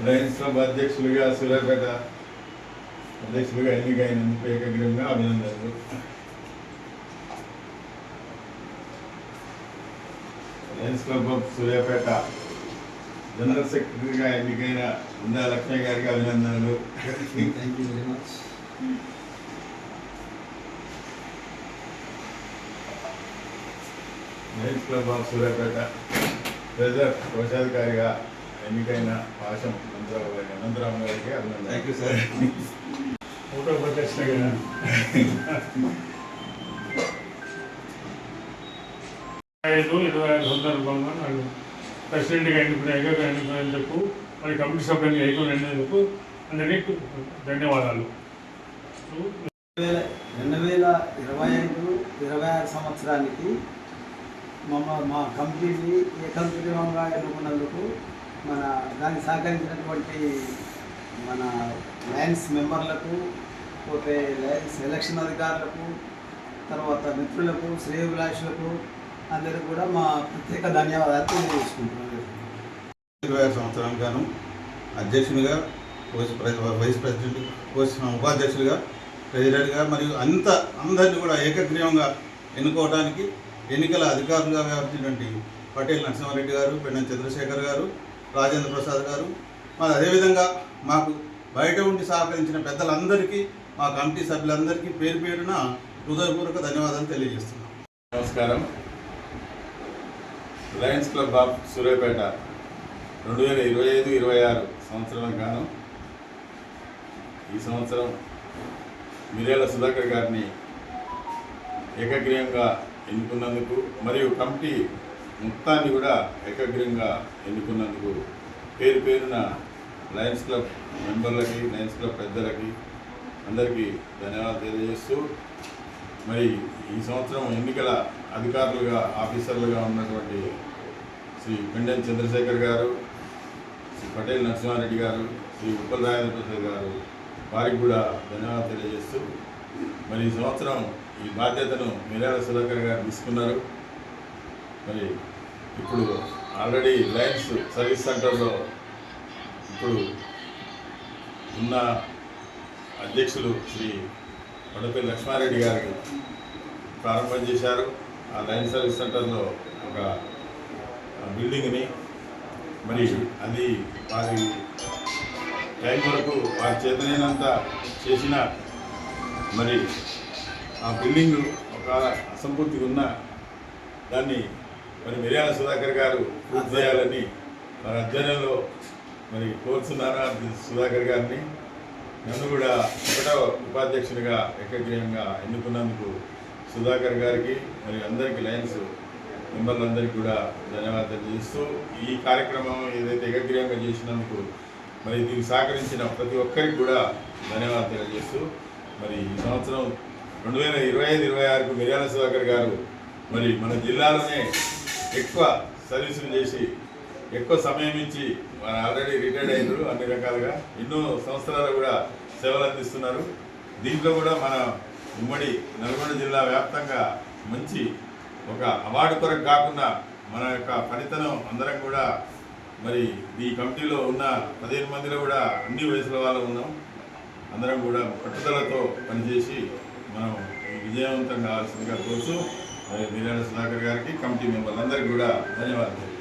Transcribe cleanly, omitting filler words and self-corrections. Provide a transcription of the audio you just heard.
Lions club అధ్యక్షులుగా సూర్యాపేట అధ్యక్షులుగా ఎన్నికైనందుకు ఏకగ్రీవంగా అభినందనలు. Lions club of Suryapet general సెక్రటరీగా ఎన్నికైన ఉందా లక్ష్మి గారికి అభినందనలు. Thank you very much. Lions club of Suryapet treasurer కోశాధికారిగా ఎన్నికైన పాశం అనంతరామ్ గారికి అభినందనలు. Thank you sir. ఫోటో ప్రదర్శనగా 25 సందర్భంగా నాకు ప్రెసిడెంట్గా ఎన్నుకునేందుకు మరి కమిటీ సభ్యులుగా ఎన్నుకునేందుకు అందరికీ ధన్యవాదాలు. 2025-26 సంవత్సరానికి మా కమిటీని ఏకగ్రీవంగా ఎన్నుకున్నందుకు దానికి సహకరించినటువంటి మన లయన్స్ మెంబర్లకు, పోతే లయన్స్ ఎలక్షన్ అధికారులకు, తర్వాత మిత్రులకు, శ్రేయోభిలాషులకు అందరికీ కూడా మా ప్రత్యేక ధన్యవాదాలు తెలియజేసుకుంటున్నాను. 26 సంవత్సరానికి గాను అధ్యక్షునిగా, వైస్ ప్రెసిడెంట్, ఉపాధ్యక్షులుగా, ట్రెజరర్గా మరియు అందరినీ కూడా ఏకగ్రీవంగా ఎన్నుకోవడానికి ఎన్నికల అధికారులుగా వ్యవహరించినటువంటి పటేల్ నరసింహారెడ్డి గారు, పెన్నె చంద్రశేఖర్ గారు, రాజేంద్ర ప్రసాద్ గారు, మరి అదేవిధంగా మాకు బయట ఉండి సహకరించిన పెద్దలందరికీ, మా కమిటీ సభ్యులందరికీ పేరు పేరున హృదయపూర్వక ధన్యవాదాలు తెలియజేస్తున్నాం. నమస్కారం. లయన్స్ క్లబ్ ఆఫ్ సూర్యాపేట 2025-26 సంవత్సరానికి గాను ఈ సంవత్సరం మిర్యాల సుధాకర్ గారిని ఏకగ్రీవంగా ఎన్నుకున్నందుకు మరియు కమిటీ మొత్తాన్ని కూడా ఏకగ్రీవంగా ఎన్నుకున్నందుకు పేరు పేరున లయన్స్ క్లబ్ మెంబర్లకి, లయన్స్ క్లబ్ పెద్దలకి అందరికీ ధన్యవాదాలు తెలియజేస్తూ, మరి ఈ సంవత్సరం ఎన్నికల అధికారులుగా, ఆఫీసర్లుగా ఉన్నటువంటి శ్రీ పెండెం చంద్రశేఖర్ గారు, శ్రీ పటేల్ నరసింహారెడ్డి గారు, శ్రీ ఉప్పల్ రాజేంద్ర ప్రసాద్ గారు, వారికి కూడా ధన్యవాదాలు తెలియజేస్తూ, మరి ఈ సంవత్సరం ఈ బాధ్యతను మిర్యాల సుధాకర్ గారు తీసుకున్నారు. మరి ఇప్పుడు ఆల్రెడీ లయన్స్ సర్వీస్ సెంటర్లో ఇప్పుడు ఉన్న అధ్యక్షులు శ్రీ వడపల్లి లక్ష్మారెడ్డి గారు ప్రారంభం చేశారు. ఆ లయన్స్ సర్వీస్ సెంటర్లో ఒక బిల్డింగ్ని, మరి అది వారి టైం వరకు వారి చేతనైనంత చేసిన, మరి ఆ బిల్డింగ్ ఒక అసంపూర్తిగా ఉన్న దాన్ని మరి మిర్యాల సుధాకర్ గారు పూర్తి చేయాలని వారి అధ్యయనంలో మరి కోరుతున్నారు సుధాకర్ గారిని. నన్ను కూడా 1వ ఉపాధ్యక్షునిగా ఏకగ్రీవంగా ఎన్నుకున్నందుకు సుధాకర్ గారికి మరి అందరికీ లయన్స్ మెంబర్లందరికీ కూడా ధన్యవాదాలు తెలియజేస్తూ, ఈ కార్యక్రమం ఏదైతే ఏకగ్రీవంగా చేసినందుకు మరి దీనికి సహకరించిన ప్రతి ఒక్కరికి కూడా ధన్యవాదాలు తెలియజేస్తూ, మరి ఈ సంవత్సరం 2025-26కు మిర్యాల సుధాకర్ గారు మరి మన జిల్లాలోనే ఎక్కువ సర్వీసులు చేసి, ఎక్కువ సమయం ఇచ్చి, వారు ఆల్రెడీ రిటైర్డ్ అయ్యారు, అన్ని రకాలుగా ఎన్నో సంవత్సరాలు కూడా సేవలు అందిస్తున్నారు. దీంట్లో కూడా మన ఉమ్మడి నల్గొండ జిల్లా వ్యాప్తంగా మంచి ఒక అవార్డు కొరకు కాకుండా మన యొక్క పనితనం అందరం కూడా మరి ఈ కమిటీలో ఉన్న 15 మందిలో కూడా అన్ని వయసుల వాళ్ళు ఉన్నాం. అందరం కూడా పట్టుదలతో పనిచేసి మనం విజయవంతం కావాల్సిందిగా కోరుతూ మరి మిర్యాల సుధాకర్ గారికి, కమిటీ మెంబర్లందరికీ కూడా ధన్యవాదాలు.